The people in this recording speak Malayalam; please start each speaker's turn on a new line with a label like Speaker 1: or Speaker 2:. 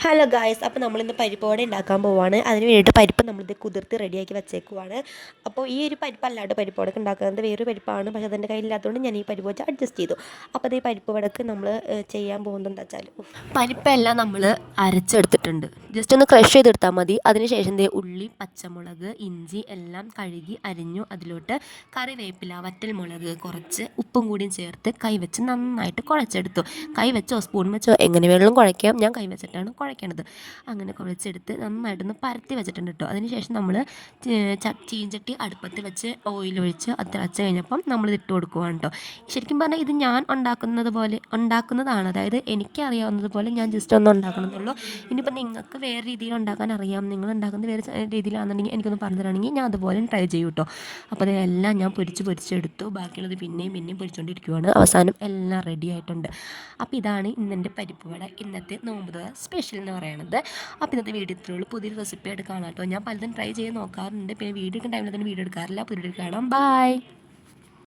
Speaker 1: ഹലോ ഗായ്സ്, അപ്പോൾ നമ്മളിന്ന് പരിപ്പ് വട ഉണ്ടാക്കാൻ പോവുകയാണ്. അതിന് വേണ്ടിയിട്ട് പരിപ്പ് നമ്മളിത് കുതിർത്ത് റെഡിയാക്കി വെച്ചേക്കുവാണ്. അപ്പോൾ ഈ ഒരു പരിപ്പ് അല്ലാണ്ട് പരിപ്പ് വടക്ക് ഉണ്ടാക്കുന്നത് വേറൊരു പരിപ്പാണ്. പക്ഷേ അതെൻ്റെ കയ്യിലില്ലാത്തതുകൊണ്ട് ഞാൻ ഈ പരിപ്പ് വെച്ച് അഡ്ജസ്റ്റ് ചെയ്തു. അപ്പോൾ അത് ഈ പരിപ്പ് വടക്ക് നമ്മൾ ചെയ്യാൻ പോകുന്നത് എന്താ വെച്ചാൽ പരിപ്പെല്ലാം നമ്മൾ അരച്ചെടുത്തിട്ടുണ്ട്. ജസ്റ്റ് ഒന്ന് ക്രഷ് ചെയ്തെടുത്താൽ മതി. അതിനുശേഷം ഉള്ളി, പച്ചമുളക്, ഇഞ്ചി എല്ലാം കഴുകി അരിഞ്ഞു. അതിലോട്ട് കറിവേപ്പില, വറ്റൽമുളക്, കുറച്ച് ഉപ്പും കൂടിയും ചേർത്ത് കൈവച്ച് നന്നായിട്ട് കുഴച്ചെടുത്തു. കൈ വെച്ചോ സ്പൂൺ വെച്ചോ എങ്ങനെ വേണമെങ്കിലും കുഴയ്ക്കാം. ഞാൻ കൈ വെച്ചിട്ടാണ് കുഴയ്ക്കണത്. അങ്ങനെ കുഴച്ചെടുത്ത് നന്നായിട്ടൊന്ന് പരത്തി വെച്ചിട്ടുണ്ട് കേട്ടോ. അതിനുശേഷം നമ്മൾ ചീഞ്ചട്ടി അടുപ്പത്ത് വെച്ച് ഓയിലൊഴിച്ച് അത് തിളച്ച് കഴിഞ്ഞപ്പം നമ്മളിത് ഇട്ട് കൊടുക്കുവാണ് കേട്ടോ. ശരിക്കും പറഞ്ഞാൽ ഇത് ഞാൻ ഉണ്ടാക്കുന്നതാണ്. അതായത് എനിക്കറിയാവുന്നത് പോലെ ഞാൻ ജസ്റ്റ് ഒന്ന് ഉണ്ടാക്കണമെന്നുള്ളൂ. ഇനിയിപ്പോൾ നിങ്ങൾക്ക് വേറെ രീതിയിൽ ഉണ്ടാക്കാൻ അറിയാം, നിങ്ങൾ ഉണ്ടാക്കുന്നത് വേറെ രീതിയിലാണെന്നുണ്ടെങ്കിൽ എനിക്കൊന്ന് പറഞ്ഞു തരാണെങ്കിൽ ഞാൻ അതുപോലെ ട്രൈ ചെയ്യും കേട്ടോ. അപ്പോൾ അതെല്ലാം ഞാൻ പൊരിച്ചെടുത്തു. ബാക്കിയുള്ളത് പിന്നെയും പൊരിച്ചുകൊണ്ടിരിക്കുവാണ്. അവസാനം എല്ലാം റെഡി ആയിട്ടുണ്ട്. അപ്പോൾ ഇതാണ് ഇന്നെൻ്റെ പരിപ്പ് വട, ഇന്നത്തെ നോമ്പ് സ്പെഷ്യൽ എന്ന് പറയുന്നത്. അപ്പോൾ ഇന്നത്തെ വീഡിയോ ഇത്രയുള്ളൂ. പുതിയൊരു റെസിപ്പി ആയിട്ട് കാണാം കേട്ടോ. ഞാൻ പലതും ട്രൈ ചെയ്ത് നോക്കാറുണ്ട്. പിന്നെ വീഡിയോ എടുക്കുന്ന ടൈമിൽ തന്നെ വീഡിയോ എടുക്കാറില്ല. പുതിയ കാണാം. ബൈ.